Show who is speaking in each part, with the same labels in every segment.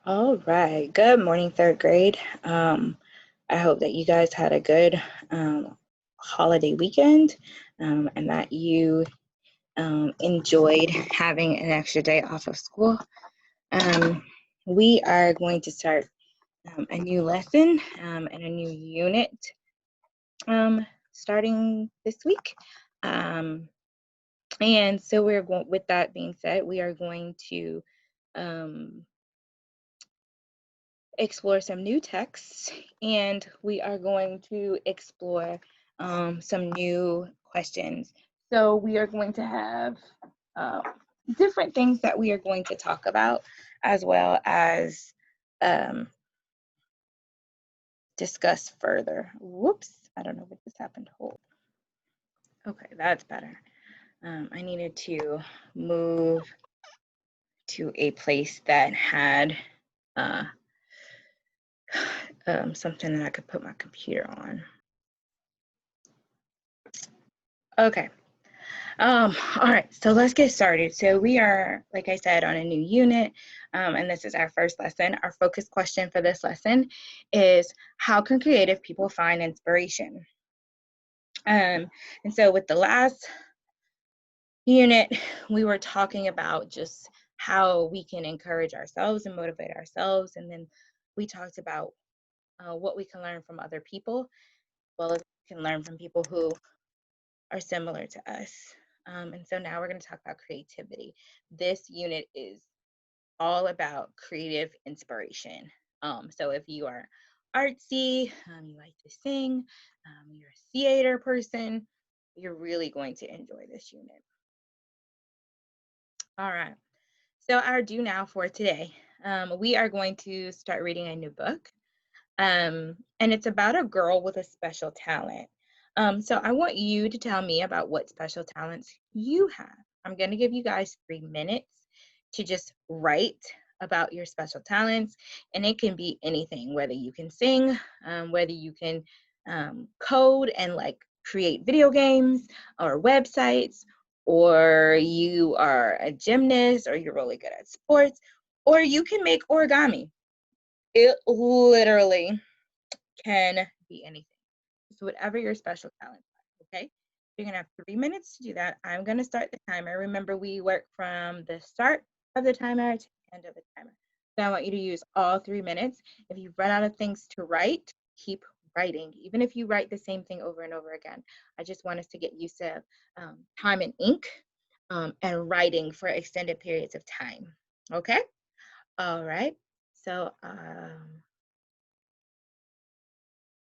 Speaker 1: All right. Good morning, third grade. I hope that you guys had a good holiday weekend and that you enjoyed having an extra day off of school. We are going to start a new lesson and a new unit starting this week. And so we're going, with that being said, we are going to explore some new texts, and we are going to explore some new questions. So we are going to have different things that we are going to talk about, as well as um, discuss further. Whoops, I don't know what just happened. Hold. Okay, that's better. I needed to move to a place that had uh, something that I could put my computer on. Okay. All right, so let's get started. So we are, like I said, on a new unit, and this is our first lesson. Our focus question for this lesson is, how can creative people find inspiration? And so with the last unit, we were talking about just how we can encourage ourselves and motivate ourselves, and then we talked about what we can learn from other people, as well as we can learn from people who are similar to us. And so now we're going to talk about creativity. This unit is all about creative inspiration. So if you are artsy, you like to sing, you're a theater person, you're really going to enjoy this unit. All right. So our do now for today, we are going to start reading a new book. And it's about a girl with a special talent. So I want you to tell me about what special talents you have. I'm going to give you guys 3 minutes to just write about your special talents, and it can be anything, whether you can sing, whether you can code and like create video games or websites, or you are a gymnast, or you're really good at sports, or you can make origami. It literally can be anything. So whatever your special talent is, okay? You're gonna have 3 minutes to do that. I'm gonna start the timer. Remember, we work from the start of the timer to the end of the timer. So I want you to use all 3 minutes. If you run out of things to write, keep writing. Even if you write the same thing over and over again. I just want us to get used to time and ink and writing for extended periods of time. Okay? All right. So we're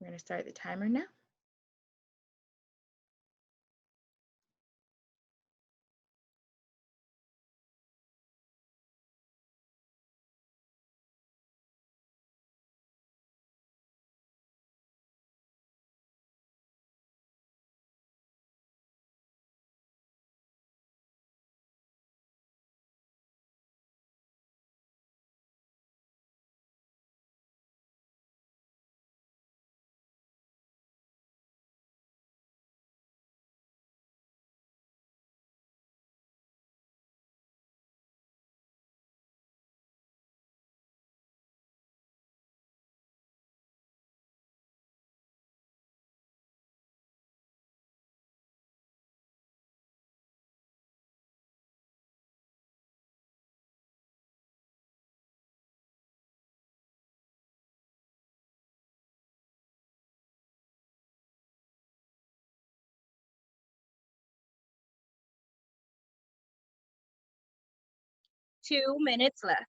Speaker 1: gonna start the timer now. Two minutes left.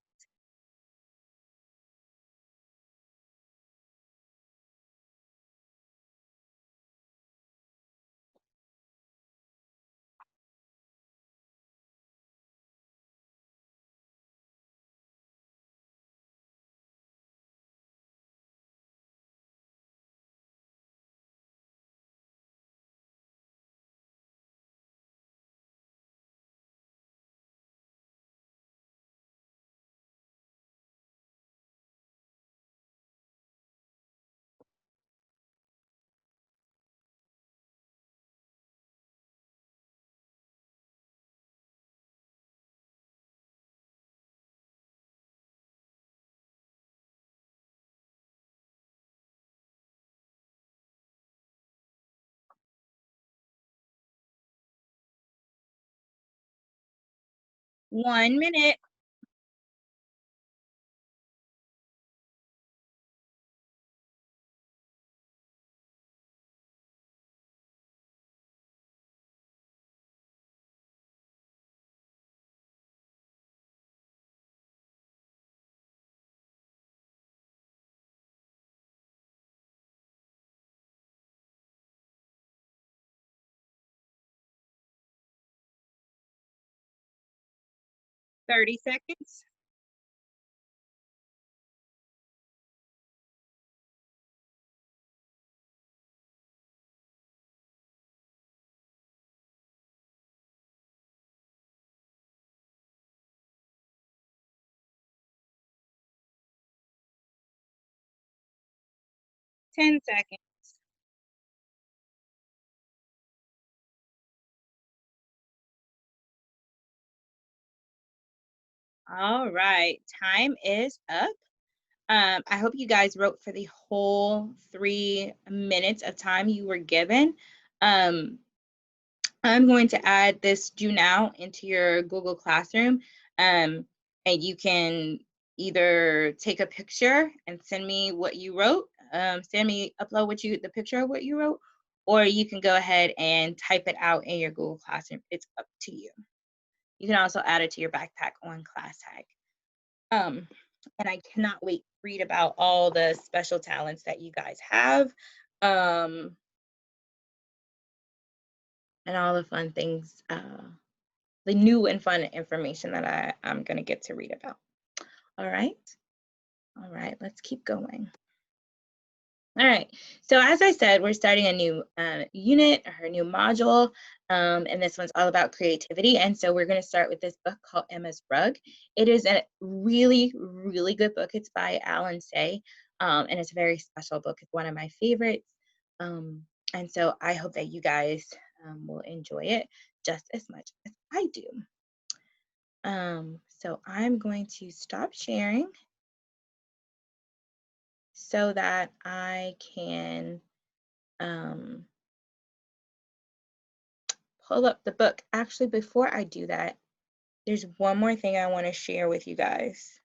Speaker 1: 1 minute. 30 seconds. Ten seconds. All right, time is up. I hope you guys wrote for the whole 3 minutes of time you were given. Um, I'm going to add this do now into your Google Classroom. And you can either take a picture and send me what you wrote, upload the picture of what you wrote, or you can go ahead and type it out in your Google Classroom. It's up to you. You can also add it to your backpack on ClassTag. Um, and I cannot wait to read about all the special talents that you guys have, um, and all the fun things, the new and fun information that I'm going to get to read about. All right. All right. Let's keep going. All right. So as I said, we're starting a new unit or a new module, and this one's all about creativity. And so we're going to start with this book called Emma's Rug. It is a really, really good book. It's by Alan Say, and it's a very special book. It's one of my favorites. Um, and so I hope that you guys will enjoy it just as much as I do. So I'm going to stop sharing so that I can um, pull up the book. Actually, before I do that, there's one more thing I want to share with you guys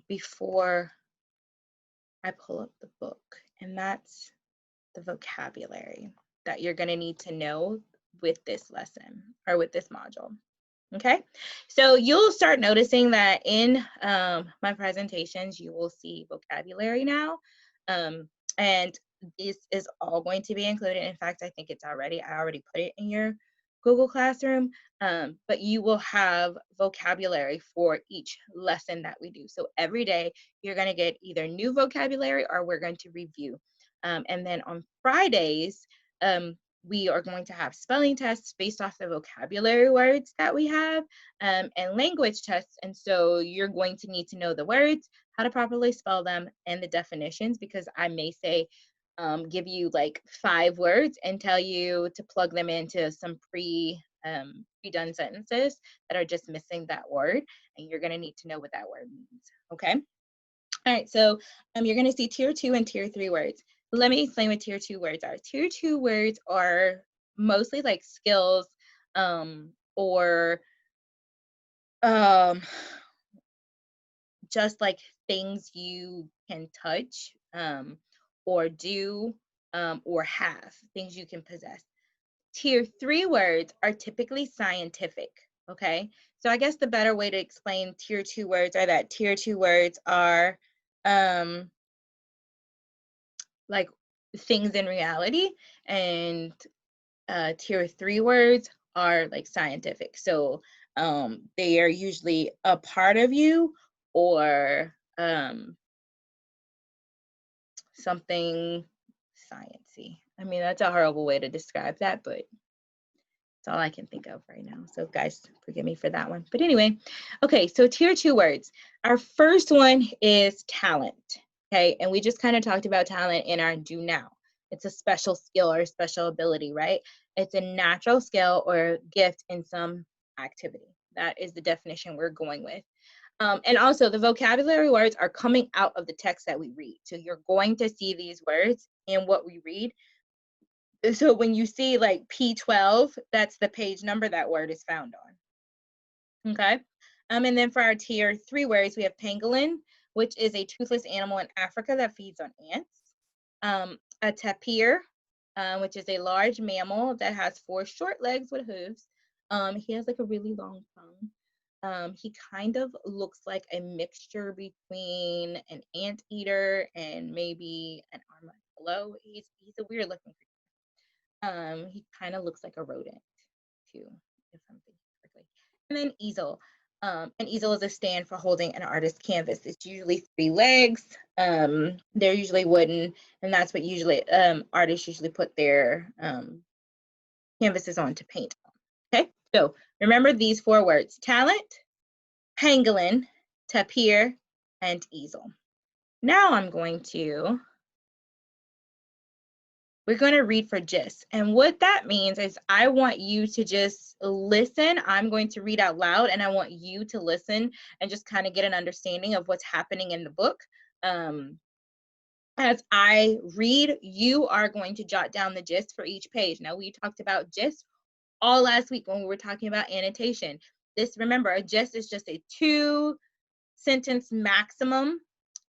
Speaker 1: before I pull up the book, and that's the vocabulary that you're going to need to know with this lesson or with this module. Okay, so you'll start noticing that in my presentations, you will see vocabulary now. Um, and this is all going to be included. In fact, I think I already put it in your Google Classroom, but you will have vocabulary for each lesson that we do. So every day, you're going to get either new vocabulary or we're going to review. And then on Fridays, we are going to have spelling tests based off the vocabulary words that we have, and language tests. And so you're going to need to know the words, how to properly spell them, and the definitions, because I may say, give you like 5 words and tell you to plug them into some pre-done sentences that are just missing that word. And you're going to need to know what that word means. Okay. All right, so you're going to see tier 2 and tier 3 words. Let me explain what tier 2 words are. Tier 2 words are mostly like skills, or um, just like things you can touch, or do, or have, things you can possess. Tier 3 words are typically scientific. Okay, so I guess the better way to explain tier 2 words are that tier 2 words are um, like things in reality, and tier 3 words are like scientific. So they are usually a part of you, or something sciency. I mean, that's a horrible way to describe that, but that's all I can think of right now. So guys, forgive me for that one. But anyway, okay, so tier 2 words. Our first one is talent. Okay, and we just kind of talked about talent in our do now. It's a special skill or special ability, right? It's a natural skill or gift in some activity. That is the definition we're going with. And also the vocabulary words are coming out of the text that we read. So you're going to see these words in what we read. So when you see like P12, that's the page number that word is found on. Okay. And then for our tier 3 words, we have pangolin, which is a toothless animal in Africa that feeds on ants. A tapir, which is a large mammal that has 4 short legs with hooves. He has like a really long tongue. He kind of looks like a mixture between an anteater and maybe an armadillo. He's a weird looking creature. He kind of looks like a rodent too, if I'm thinking correctly. And then easel. An easel is a stand for holding an artist's canvas. It's usually 3 legs. They're usually wooden, and that's what usually artists usually put their canvases on to paint on. Okay, so remember these 4 words: talent, pangolin, tapir, and easel. Now we're going to read for gist. And what that means is I want you to just listen. I'm going to read out loud, and I want you to listen and just kind of get an understanding of what's happening in the book. As I read, you are going to jot down the gist for each page. Now, we talked about gist all last week when we were talking about annotation. Remember, a gist is just a 2-sentence maximum.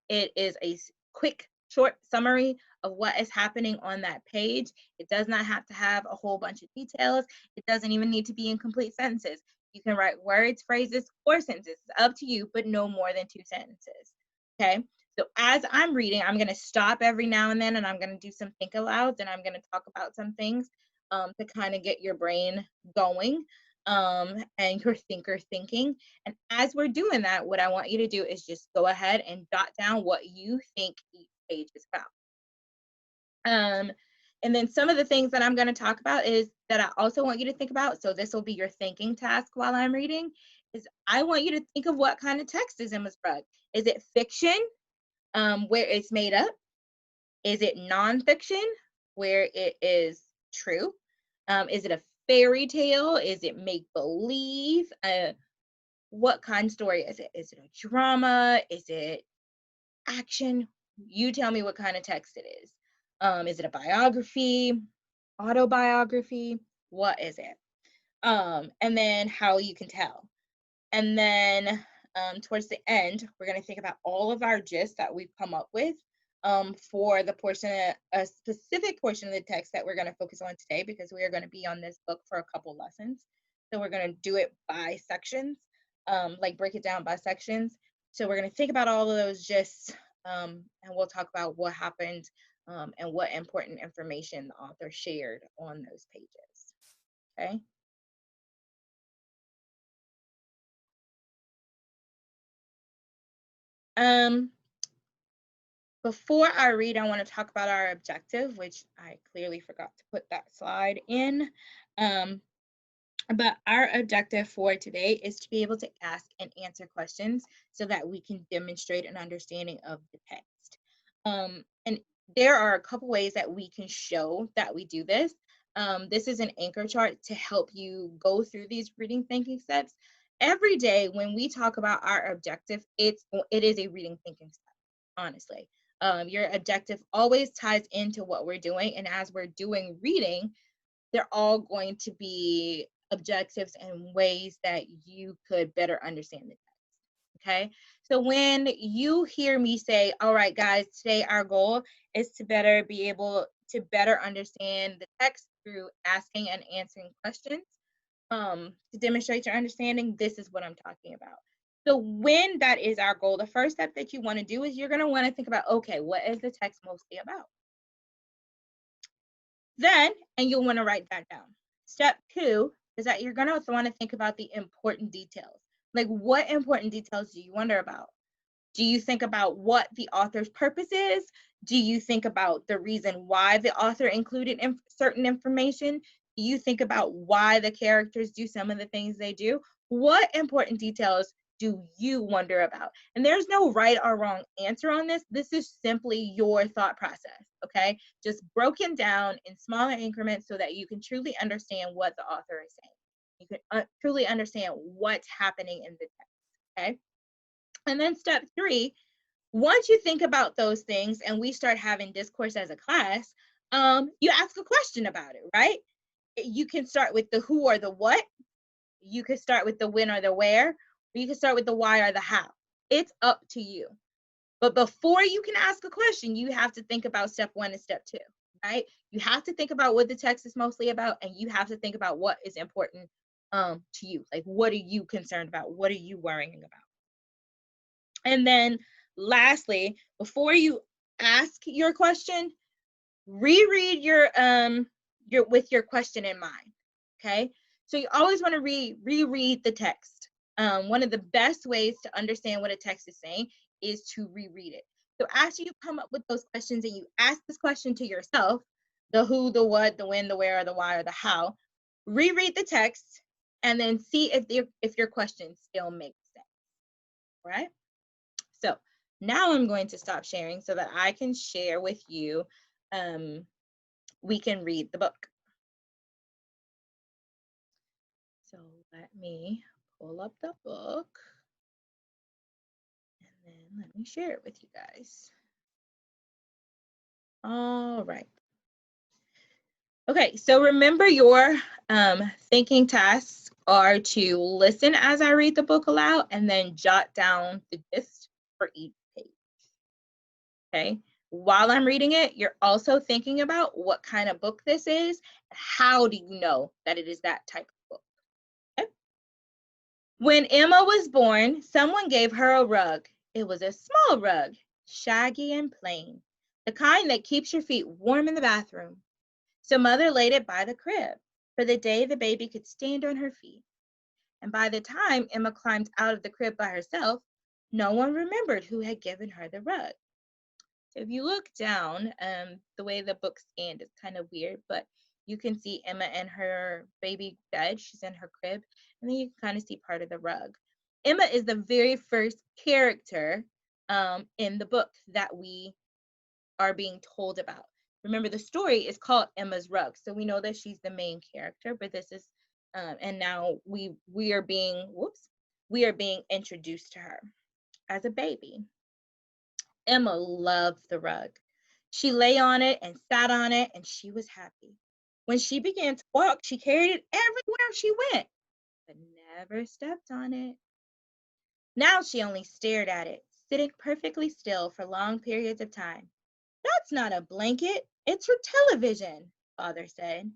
Speaker 1: It is a quick, short summary of what is happening on that page. It does not have to have a whole bunch of details. It doesn't even need to be in complete sentences. You can write words, phrases, or sentences. It's up to you, but no more than 2 sentences. Okay? So as I'm reading, I'm going to stop every now and then, and I'm going to do some think alouds, and I'm going to talk about some things to kind of get your brain going and your thinker thinking. And as we're doing that, what I want you to do is just go ahead and jot down what you think each page is about. And then some of the things that I'm going to talk about is that I also want you to think about. So this will be your thinking task while I'm reading. Is I want you to think of what kind of text is in this book. Is it fiction, where it's made up? Is it nonfiction, where it is true? Is it a fairy tale? Is it make believe? What kind of story is it? Is it a drama? Is it action? You tell me what kind of text it is. Is it a biography, autobiography? What is it? And then how you can tell. And then towards the end, we're going to think about all of our gist that we've come up with for the a specific portion of the text that we're going to focus on today, because we are going to be on this book for a couple lessons. So we're going to do it by sections, like break it down by sections. So we're going to think about all of those gists, and we'll talk about what happened and what important information the author shared on those pages. Okay. Before I read, I want to talk about our objective, which I clearly forgot to put that slide in. But our objective for today is to be able to ask and answer questions so that we can demonstrate an understanding of the text. And there are a couple ways that we can show that we do this. This is an anchor chart to help you go through these reading thinking steps. Every day when we talk about our objective, it is a reading thinking step, honestly. Your objective always ties into what we're doing. And as we're doing reading, they're all going to be objectives and ways that you could better understand the text. Okay. So when you hear me say, all right, guys, today our goal is to be able to better understand the text through asking and answering questions to demonstrate your understanding, this is what I'm talking about. So when that is our goal, the first step that you want to do is you're going to want to think about, okay, what is the text mostly about? Then, and you'll want to write that down. Step 2 is that you're going to want to think about the important details. Like, what important details do you wonder about? Do you think about what the author's purpose is? Do you think about the reason why the author included certain information? Do you think about why the characters do some of the things they do? What important details do you wonder about? And there's no right or wrong answer on this. This is simply your thought process, okay? Just broken down in smaller increments so that you can truly understand what the author is saying. You can truly understand what's happening in the text, okay? And then step 3, once you think about those things and we start having discourse as a class, you ask a question about it, right? You can start with the who or the what. You could start with the when or the where, or you can start with the why or the how. It's up to you. But before you can ask a question, you have to think about step 1 and step 2, right? You have to think about what the text is mostly about, and you have to think about what is important to you. Like, what are you concerned about? What are you worrying about? And then lastly, before you ask your question, reread your with your question in mind. Okay, so you always want to reread the text. One of the best ways to understand what a text is saying is to reread it. So after you come up with those questions and you ask this question to yourself, the who, the what, the when, the where, or the why, or the how, reread the text and then see if your question still makes sense. Right? So now I'm going to stop sharing so that I can share with you. We can read the book. So let me pull up the book and then let me share it with you guys. All right. Okay, so remember your thinking tasks are to listen as I read the book aloud and then jot down the gist for each page. Okay, while I'm reading it, you're also thinking about what kind of book this is. How do you know that it is that type of book? Okay? When Emma was born, someone gave her a rug. It was a small rug, shaggy and plain, the kind that keeps your feet warm in the bathroom. So Mother laid it by the crib for the day the baby could stand on her feet. And by the time Emma climbed out of the crib by herself, no one remembered who had given her the rug. So if you look down, the way the book scanned is kind of weird, but you can see Emma in her baby bed. She's in her crib, and then you can kind of see part of the rug. Emma is the very first character in the book that we are being told about. Remember, the story is called Emma's Rug, so we know that she's the main character. But this is, and now we are being we are being introduced to her as a baby. Emma loved the rug. She lay on it and sat on it, and she was happy. When she began to walk, she carried it everywhere she went, but never stepped on it. Now she only stared at it, sitting perfectly still for long periods of time. That's not a blanket, it's her television, Father said.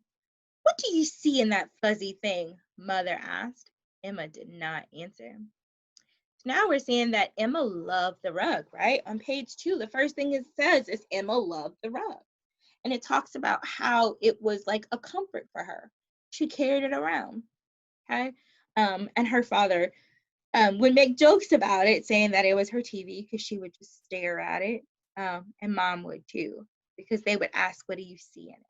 Speaker 1: What do you see in that fuzzy thing? Mother asked. Emma did not answer. Now we're seeing that Emma loved the rug, right? On page 2, the first thing it says is Emma loved the rug. And it talks about how it was like a comfort for her. She carried it around, okay? And her father would make jokes about it, saying that it was her TV because she would just stare at it. And Mom would too, because they would ask, what do you see in it?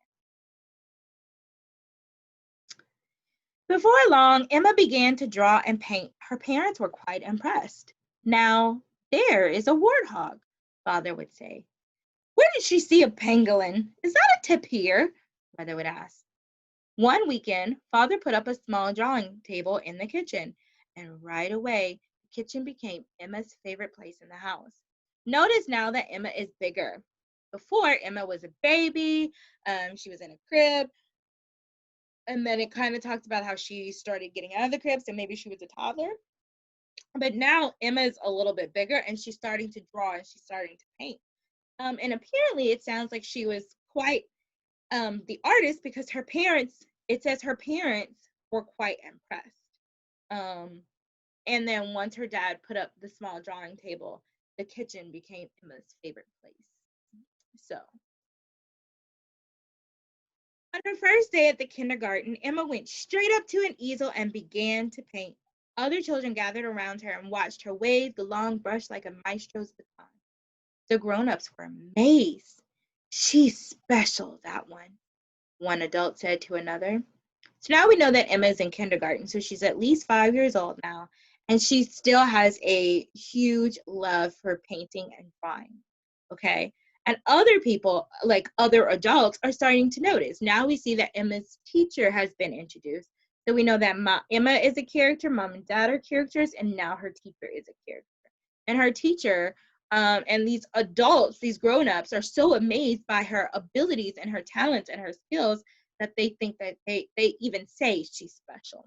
Speaker 1: Before long, Emma began to draw and paint. Her parents were quite impressed. Now, there is a warthog, Father would say. Where did she see a pangolin? Is that a tapir? Mother would ask. One weekend, Father put up a small drawing table in the kitchen, and right away, the kitchen became Emma's favorite place in the house. Notice now that Emma is bigger. Before, Emma was a baby, she was in a crib, and then it kind of talked about how she started getting out of the crib, so maybe she was a toddler. But now Emma's a little bit bigger, and she's starting to draw and she's starting to paint. And apparently, it sounds like she was quite the artist because her parents, it says her parents were quite impressed. And then once her dad put up the small drawing table, the kitchen became Emma's favorite place. So on her first day at the kindergarten, Emma went straight up to an easel and began to paint. Other children gathered around her and watched her wave the long brush like a maestro's baton. The grown-ups were amazed. She's special, that one adult said to another. So now we know that Emma is in kindergarten, so she's at least 5 years old now, and she still has a huge love for painting and drawing. Okay. And other people, like other adults, are starting to notice. Now we see that Emma's teacher has been introduced. So we know that Emma is a character, Mom and Dad are characters, and now her teacher is a character. And her teacher and these adults, these grown-ups, are so amazed by her abilities and her talents and her skills that they think that they even say she's special.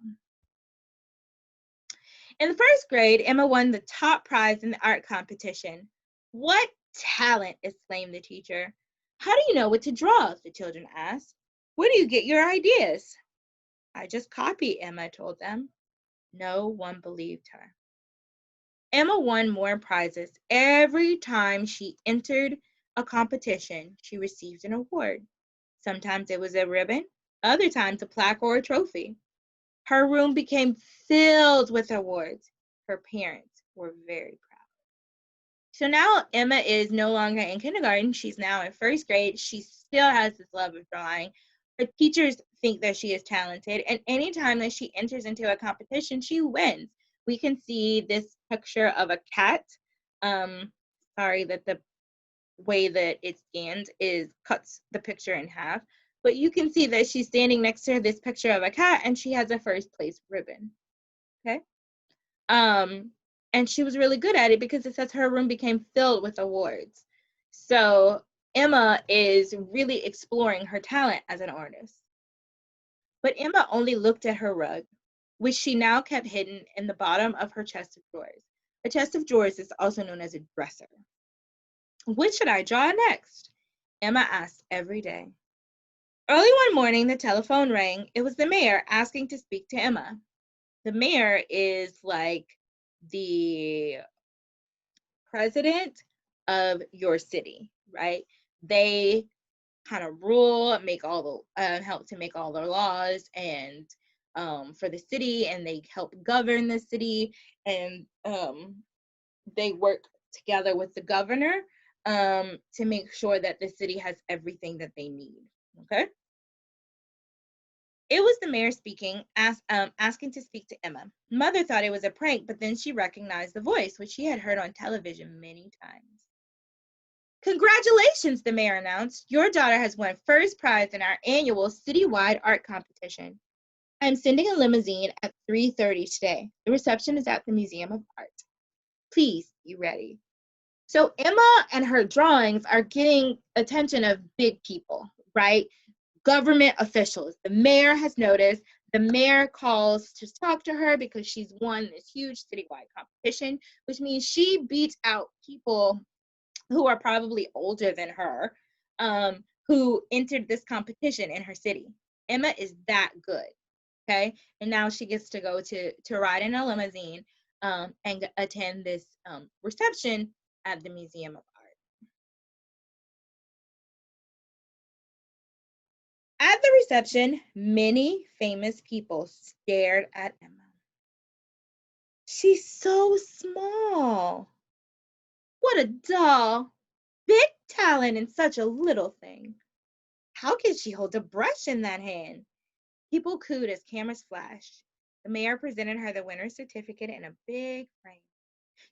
Speaker 1: In the first grade, Emma won the top prize in the art competition. What talent, exclaimed the teacher. How do you know what to draw? The children asked. Where do you get your ideas? I just copy, Emma told them. No one believed her. Emma won more prizes. Every time she entered a competition, she received an award. Sometimes it was a ribbon, other times a plaque or a trophy. Her room became filled with awards. Her parents were very proud. So now Emma is no longer in kindergarten. She's now in first grade. She still has this love of drawing. Her teachers think that she is talented, and anytime that she enters into a competition, she wins. We can see this picture of a cat. Um, Sorry that the way that it scans is cuts the picture in half, but you can see that she's standing next to this picture of a cat, and she has a first place ribbon. Okay. Um, and she was really good at it because it says her room became filled with awards. So Emma is really exploring her talent as an artist. But Emma only looked at her rug, which she now kept hidden in the bottom of her chest of drawers. A chest of drawers is also known as a dresser. What should I draw next? Emma asked every day. Early one morning, the telephone rang. It was the mayor asking to speak to Emma. The mayor is like the president of your city, right? They kind of rule, make all the help to make all the laws and for the city, and they help govern the city, and they work together with the governor to make sure that the city has everything that they need. Okay. It was the mayor speaking, asking to speak to Emma. Mother thought it was a prank, but then she recognized the voice, which she had heard on television many times. Congratulations, the mayor announced. Your daughter has won first prize in our annual citywide art competition. I'm sending a limousine at 3:30 today. The reception is at the Museum of Art. Please be ready. So Emma and her drawings are getting attention of big people, right? Government officials. The mayor has noticed. The mayor calls to talk to her because she's won this huge citywide competition, which means she beats out people who are probably older than her, who entered this competition in her city. Emma is that good, okay? And now she gets to go to ride in a limousine and attend this reception at the Museum of Art. At the reception, many famous people stared at Emma. She's so small. What a doll. Big talent in such a little thing. How can she hold a brush in that hand? People cooed as cameras flashed. The mayor presented her the winner's certificate in a big frame.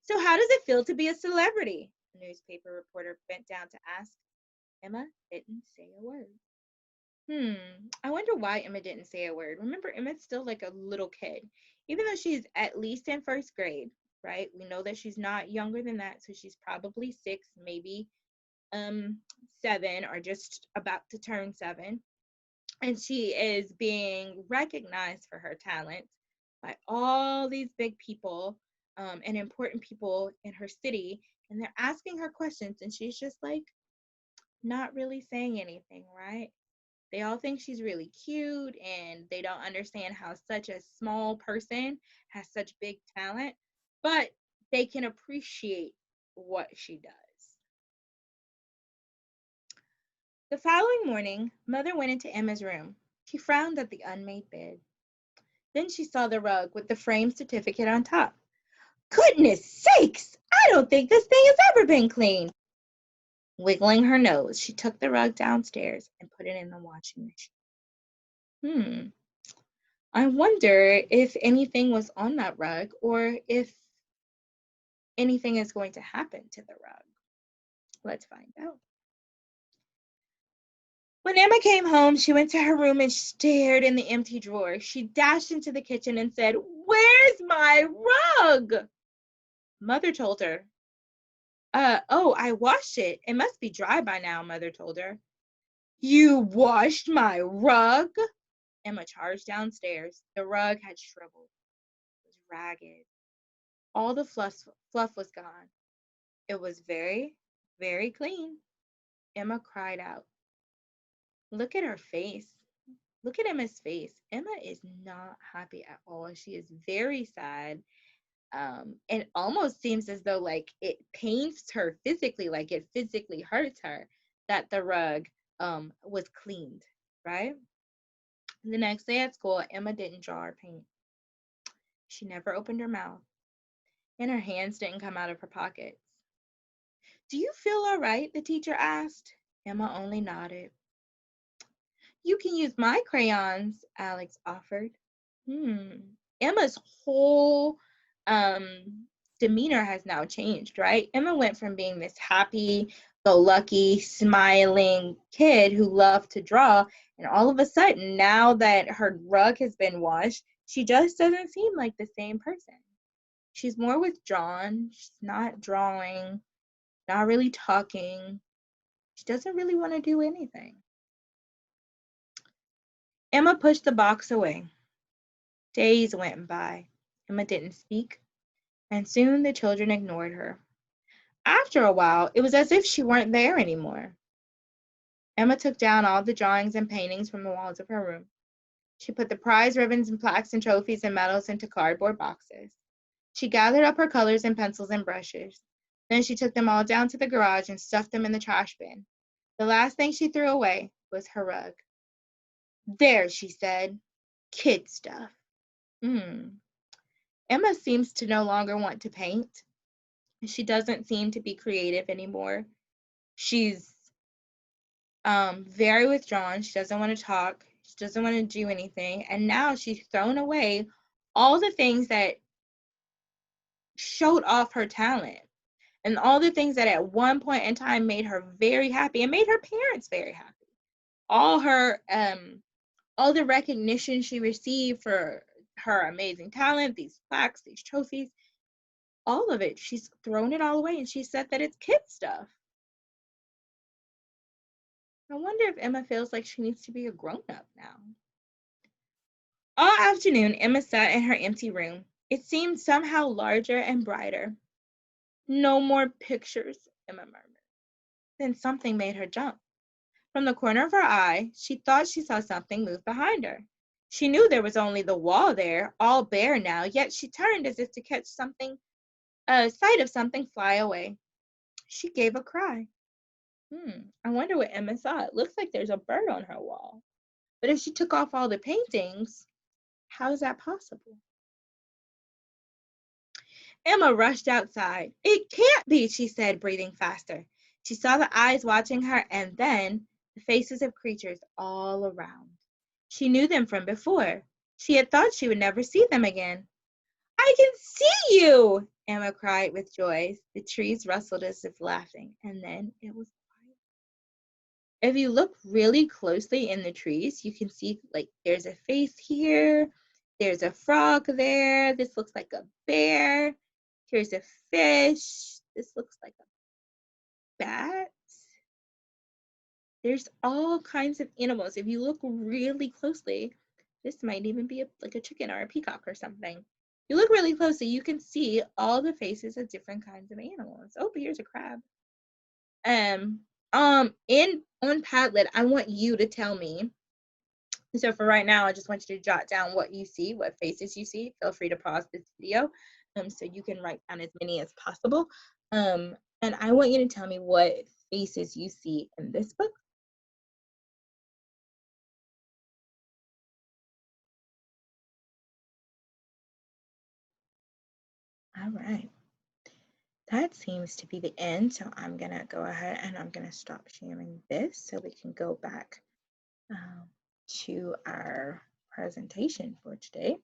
Speaker 1: So, how does it feel to be a celebrity? A newspaper reporter bent down to ask. Emma didn't say a word. I wonder why Emma didn't say a word. Remember, Emma's still like a little kid, even though she's at least in first grade, right? We know that she's not younger than that, so she's probably 6, maybe 7, or just about to turn 7. And she is being recognized for her talent by all these big people and important people in her city. And they're asking her questions, and she's just like not really saying anything, right? They all think she's really cute, and they don't understand how such a small person has such big talent, but they can appreciate what she does. The following morning, Mother went into Emma's room. She frowned at the unmade bed. Then she saw the rug with the framed certificate on top. Goodness sakes! I don't think this thing has ever been cleaned. Wiggling her nose, she took the rug downstairs and put it in the washing machine. I wonder if anything was on that rug or if anything is going to happen to the rug. Let's find out. When Emma came home, she went to her room and stared in the empty drawer. She dashed into the kitchen and said, "Where's my rug?" Mother told her. Oh, I washed it. It must be dry by now," Mother told her. "You washed my rug?" Emma charged downstairs. The rug had shriveled. It was ragged. All the fluff was gone. It was very, very clean. Emma cried out. Look at her face. Look at Emma's face. Emma is not happy at all. She is very sad. And almost seems as though like it pains her physically, like it physically hurts her that the rug was cleaned, right? The next day at school, Emma didn't draw or paint. She never opened her mouth, and her hands didn't come out of her pockets. Do you feel all right? The teacher asked. Emma only nodded. You can use my crayons, Alex offered. Emma's whole demeanor has now changed, right? Emma went from being this happy, go lucky, smiling kid who loved to draw, and all of a sudden, now that her rug has been washed, she just doesn't seem like the same person. She's more withdrawn, she's not drawing, not really talking. She doesn't really want to do anything. Emma pushed the box away. Days went by. Emma didn't speak, and soon the children ignored her. After a while, it was as if she weren't there anymore. Emma took down all the drawings and paintings from the walls of her room. She put the prize ribbons and plaques and trophies and medals into cardboard boxes. She gathered up her colors and pencils and brushes. Then she took them all down to the garage and stuffed them in the trash bin. The last thing she threw away was her rug. There, she said, kid stuff. Emma seems to no longer want to paint. She doesn't seem to be creative anymore. She's very withdrawn. She doesn't want to talk. She doesn't want to do anything. And now she's thrown away all the things that showed off her talent and all the things that at one point in time made her very happy and made her parents very happy. All the recognition she received for her amazing talent, these plaques, these trophies, all of it, she's thrown it all away, and she said that it's kid stuff. I wonder if Emma feels like she needs to be a grown-up now. All afternoon, Emma sat in her empty room. It seemed somehow larger and brighter. No more pictures, Emma murmured. Then something made her jump. From the corner of her eye, she thought she saw something move behind her. She knew there was only the wall there, all bare now, yet she turned as if to catch sight of something fly away. She gave a cry. I wonder what Emma saw. It looks like there's a bird on her wall. But if she took off all the paintings, how is that possible? Emma rushed outside. It can't be, she said, breathing faster. She saw the eyes watching her and then the faces of creatures all around. She knew them from before. She had thought she would never see them again. I can see you, Emma cried with joy. The trees rustled as if laughing, and then it was quiet. If you look really closely in the trees, you can see like there's a face here, there's a frog there, this looks like a bear, here's a fish, this looks like a bat. There's all kinds of animals. If you look really closely, this might even be like a chicken or a peacock or something. You look really closely, you can see all the faces of different kinds of animals. Oh, but here's a crab. On Padlet, I want you to tell me. So for right now, I just want you to jot down what you see, what faces you see. Feel free to pause this video, so you can write down as many as possible. And I want you to tell me what faces you see in this book. All right. That seems to be the end. So I'm going to go ahead and I'm going to stop sharing this so we can go back to our presentation for today.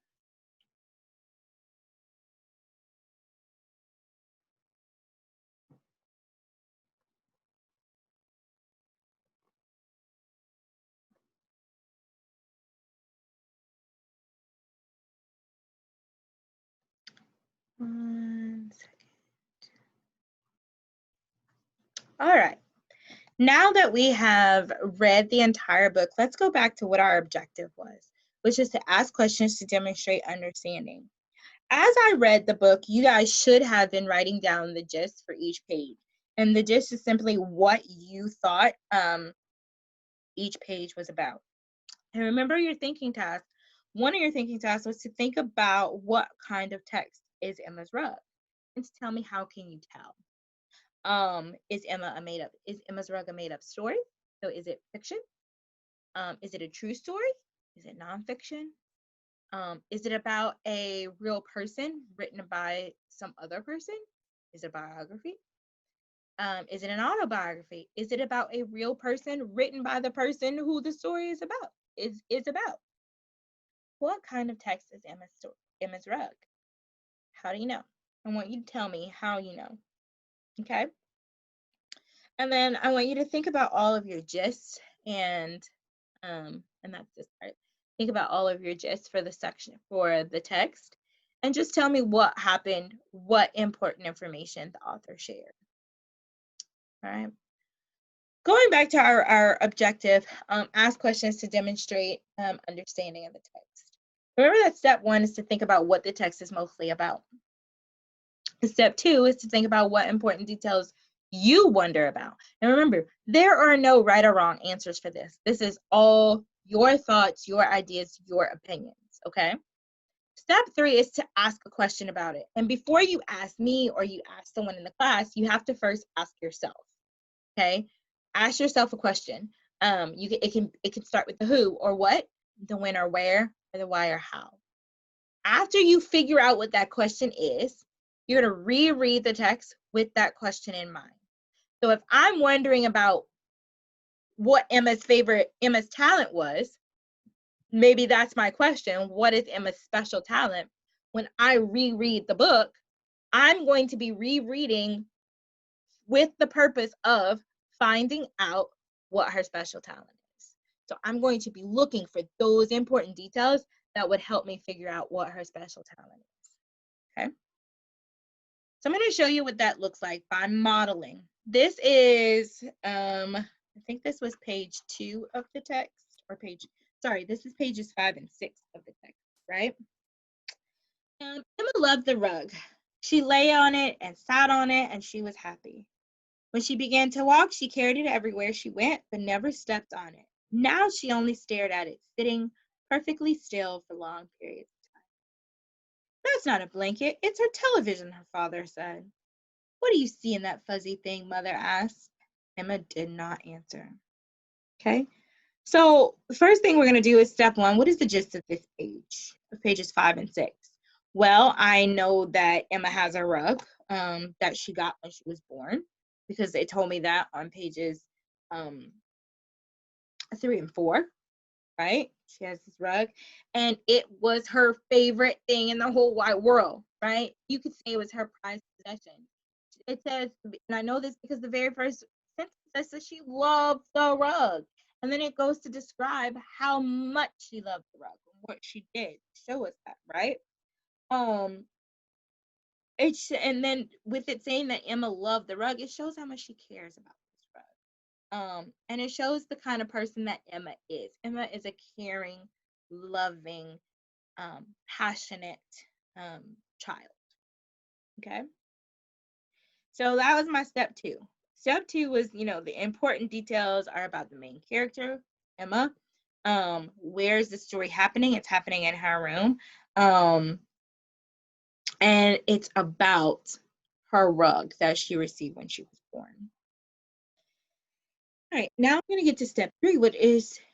Speaker 1: One second. All right. Now that we have read the entire book, let's go back to what our objective was, which is to ask questions to demonstrate understanding. as I read the book, you guys should have been writing down the gist for each page. And the gist is simply what you thought each page was about. And remember your thinking task. One of your thinking tasks was to think about what kind of text is Emma's rug. And to tell me, how can you tell? Is Emma's rug a made up story? So is it fiction? Is it a true story? Is it nonfiction? Is it about a real person written by some other person? Is it a biography? Is it an autobiography? Is it about a real person written by the person who the story is about? Is about? What kind of text is Emma's rug? How do you know? I want you to tell me how you know. Okay. And then I want you to think about all of your gists and that's this part. Think about all of your gists for the section for the text and just tell me what happened, what important information the author shared. All right. Going back to our objective, ask questions to demonstrate understanding of the text. Remember that step 1 is to think about what the text is mostly about. Step 2 is to think about what important details you wonder about. And remember, there are no right or wrong answers for this. This is all your thoughts, your ideas, your opinions, okay? Step 3 is to ask a question about it. And before you ask me or you ask someone in the class, you have to first ask yourself, okay? Ask yourself a question. It can start with the who or what, the when or where, or the why or how. After you figure out what that question is, you're going to reread the text with that question in mind. So if I'm wondering about what Emma's talent was, maybe that's my question. What is Emma's special talent? When I reread the book, I'm going to be rereading with the purpose of finding out what her special talent is. So I'm going to be looking for those important details that would help me figure out what her special talent is. Okay. So I'm going to show you what that looks like by modeling. This is, I think this was page 2 of the text, this is pages 5 and 6 of the text, right? Emma loved the rug. She lay on it and sat on it, and she was happy. When she began to walk, she carried it everywhere she went, but never stepped on it. Now she only stared at it, sitting perfectly still for long periods of time. That's not a blanket, it's her television, her father said. What do you see in that fuzzy thing? Mother asked. Emma did not answer. Okay, so the first thing we're going to do is step 1. What is the gist of this page, of pages 5 and 6? Well, I know that Emma has a rug that she got when she was born, because they told me that on pages 3 and 4, right? She has this rug, and it was her favorite thing in the whole wide world, right? You could say it was her prized possession. It says, and I know this because the very first sentence says that she loved the rug. And then it goes to describe how much she loved the rug and what she did. Show us that, right? And then with it saying that Emma loved the rug, it shows how much she cares about this rug. And it shows the kind of person that Emma is. Emma is a caring, loving, passionate child. Okay. So that was my step 2. Step 2 was, the important details are about the main character, Emma. Where's the story happening? It's happening in her room. And it's about her rug that she received when she was born. All right, now I'm going to get to step 3,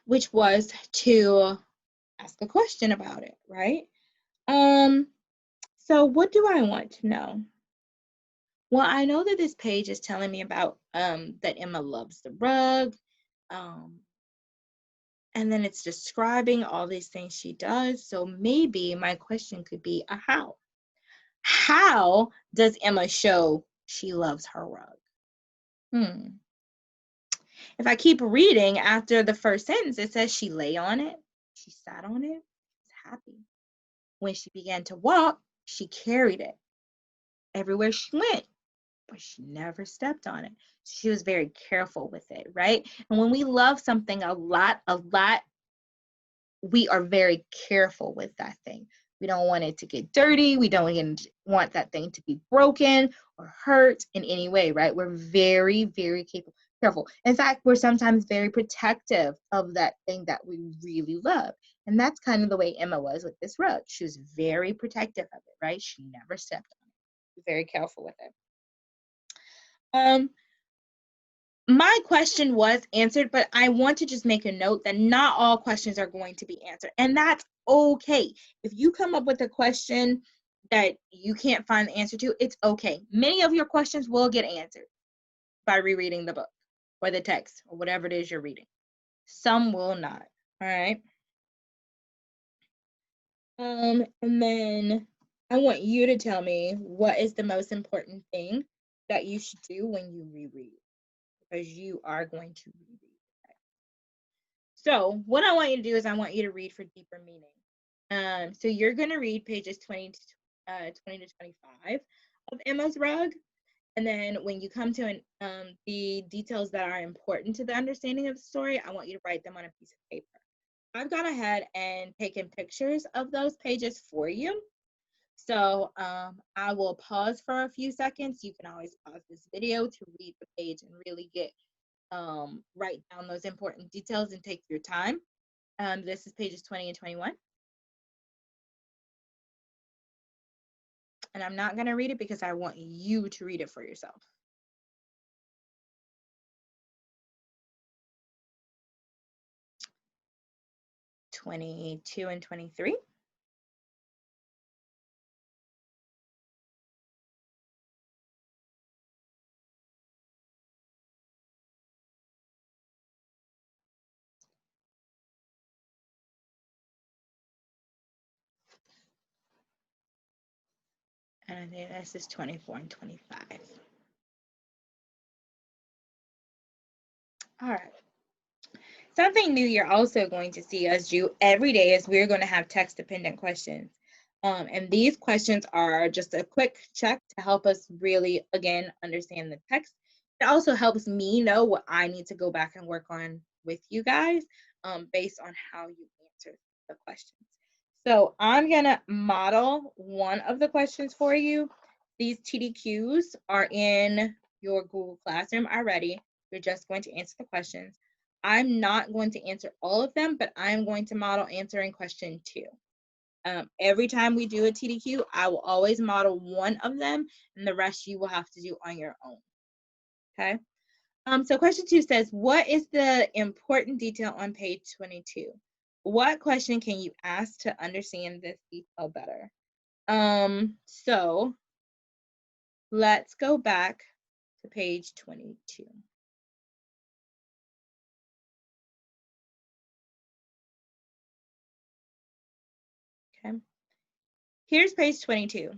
Speaker 1: which was to ask a question about it, right? So what do I want to know? Well, I know that this page is telling me about that Emma loves the rug. And then it's describing all these things she does. So maybe my question could be a how. How does Emma show she loves her rug? If I keep reading after the first sentence, it says she lay on it, she sat on it, she was happy. When she began to walk, she carried it everywhere she went, but she never stepped on it. She was very careful with it, right? And when we love something a lot, we are very careful with that thing. We don't want it to get dirty. We don't want that thing to be broken or hurt in any way, right? We're very, very careful. In fact, we're sometimes very protective of that thing that we really love. And that's kind of the way Emma was with this rug. She was very protective of it, right? She never stepped on it. Very careful with it. My question was answered, but I want to just make a note that not all questions are going to be answered, and that's okay. If you come up with a question that you can't find the answer to, it's okay. Many of your questions will get answered by rereading the book or the text or whatever it is you're reading. Some will not, all right? And then I want you to tell me what is the most important thing that you should do when you reread, because you are going to reread. So what I want you to do is I want you to read for deeper meaning. So you're going to read pages 20 to 25 of Emma's Rug. And then when you come to the details that are important to the understanding of the story, I want you to write them on a piece of paper. I've gone ahead and taken pictures of those pages for you. So I will pause for a few seconds. You can always pause this video to read the page and really get write down those important details and take your time. This is pages 20 and 21. And I'm not going to read it because I want you to read it for yourself. (22) and 23. And I think this is 24 and 25. All right. Something new you're also going to see us do every day is we're going to have text-dependent questions. And these questions are just a quick check to help us really, again, understand the text. It also helps me know what I need to go back and work on with you guys based on how you answer the questions. So I'm going to model one of the questions for you. These TDQs are in your Google Classroom already. You're just going to answer the questions. I'm not going to answer all of them, but I'm going to model answering question 2. Every time we do a TDQ, I will always model one of them, and the rest you will have to do on your own. Okay? So question 2 says, what is the important detail on page 22? What question can you ask to understand this detail better? So let's go back to page 22. Okay. Here's page 22.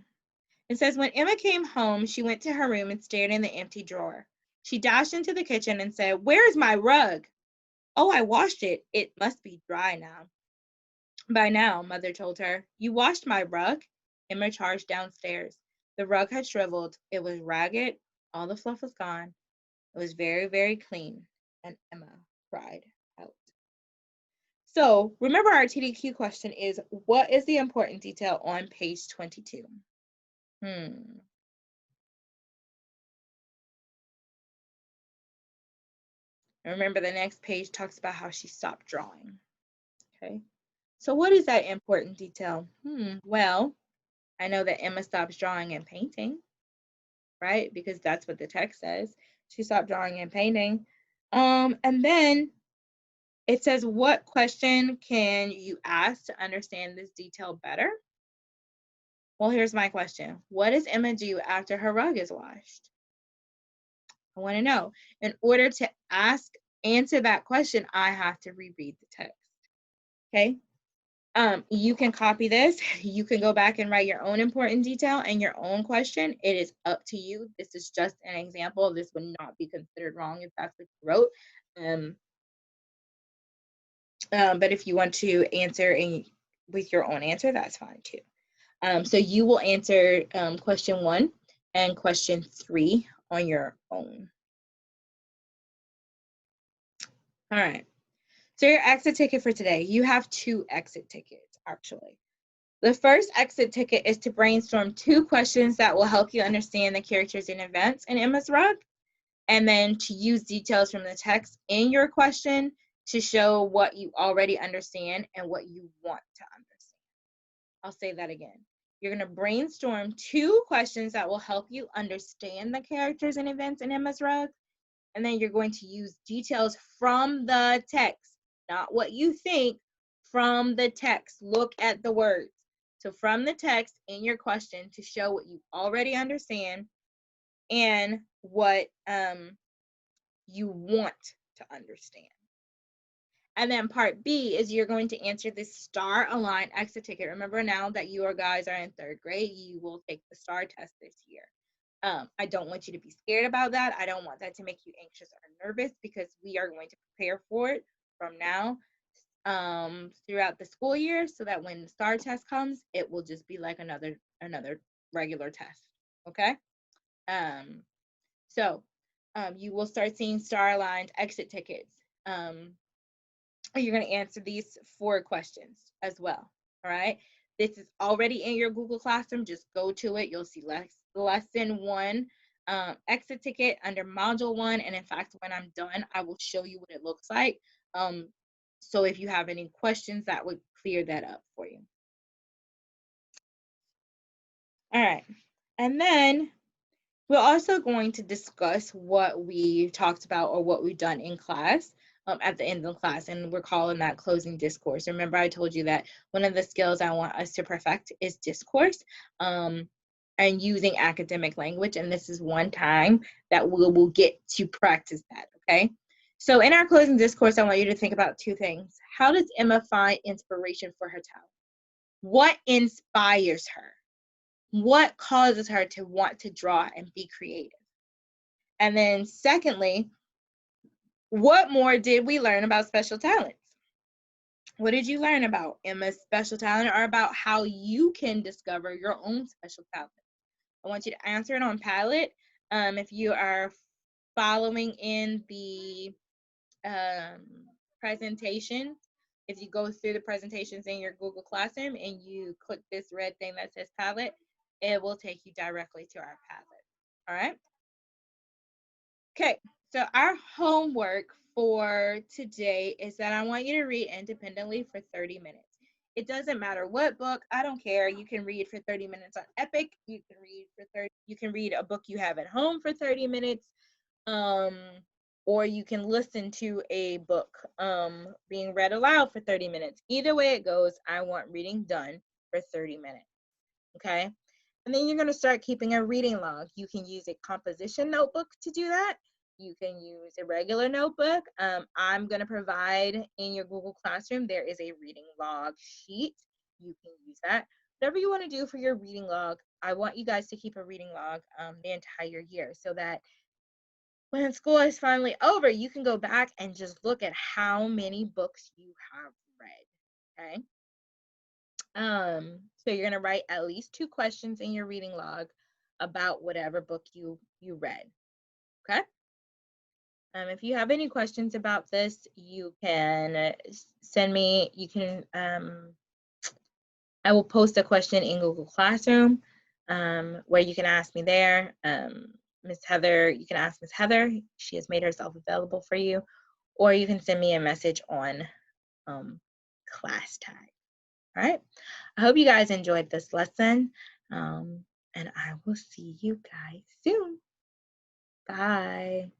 Speaker 1: It says, when Emma came home, she went to her room and stared in the empty drawer. She dashed into the kitchen and said, "Where's my rug?" "Oh, I washed it. It must be dry now." "By now," Mother told her. "You washed my rug?" Emma charged downstairs. The rug had shriveled. It was ragged. All the fluff was gone. It was very, very clean. And Emma cried out. So remember, our TDQ question is, what is the important detail on page 22? Remember, the next page talks about how she stopped drawing. Okay. So what is that important detail? Well, I know that Emma stops drawing and painting, right? Because that's what the text says. She stopped drawing and painting. And then it says, what question can you ask to understand this detail better? Well, here's my question. What does Emma do after her rug is washed? I want to know. In order to answer that question, I have to reread the text. Okay. You can copy this. You can go back and write your own important detail and your own question. It is up to you. This is just an example. This would not be considered wrong if that's what you wrote. But if you want to answer with your own answer, that's fine too. So you will answer question 1 and question 3 on your own. All right. So your exit ticket for today, you have 2 exit tickets, actually. The first exit ticket is to brainstorm 2 questions that will help you understand the characters and events in Emma's Rug, and then to use details from the text in your question to show what you already understand and what you want to understand. I'll say that again. You're going to brainstorm 2 questions that will help you understand the characters and events in Emma's Rug, and then you're going to use details from the text, not what you think, from the text. Look at the words. So from the text in your question to show what you already understand and what you want to understand. And then part B is you're going to answer this star aligned exit ticket. Remember, now that you guys are in 3rd grade, you will take the STAR test this year. I don't want you to be scared about that. I don't want that to make you anxious or nervous, because we are going to prepare for it from now throughout the school year, so that when the STAR test comes, it will just be like another regular test. Okay. So you will start seeing star aligned exit tickets. You're going to answer these 4 questions as well. All right. This is already in your Google Classroom. Just go to it. You'll see lesson 1 exit ticket under module 1. And in fact, when I'm done, I will show you what it looks like. So if you have any questions, that would clear that up for you. All right. And then we're also going to discuss what we talked about or what we've done in class at the end of the class, and we're calling that closing discourse. Remember, I told you that one of the skills I want us to perfect is discourse and using academic language, and this is one time that we will get to practice that, okay? So in our closing discourse, I want you to think about 2 things. How does Emma find inspiration for her talent? What inspires her? What causes her to want to draw and be creative? And then secondly, what more did we learn about special talents? What did you learn about Emma's special talent, or about how you can discover your own special talent? I want you to answer it on Padlet. If you are following in the presentation, if you go through the presentations in your Google Classroom and you click this red thing that says Padlet, it will take you directly to our Padlet. All right. Okay, so our homework for today is that I want you to read independently for 30 minutes. It doesn't matter what book, I don't care. You can read for 30 minutes on Epic. You can read a book you have at home for 30 minutes. Or you can listen to a book being read aloud for 30 minutes. Either way it goes, I want reading done for 30 minutes. Okay? And then you're going to start keeping a reading log. You can use a composition notebook to do that. You can use a regular notebook. I'm going to provide in your Google Classroom, there is a reading log sheet. You can use that. Whatever you want to do for your reading log, I want you guys to keep a reading log the entire year, so that when school is finally over, you can go back and just look at how many books you have read. Okay. So you're going to write at least 2 questions in your reading log about whatever book you read. Okay. If you have any questions about this, you can send me. You can. I will post a question in Google Classroom where you can ask me there. Miss Heather, you can ask Miss Heather. She has made herself available for you, or you can send me a message on class time. All right. I hope you guys enjoyed this lesson, and I will see you guys soon. Bye.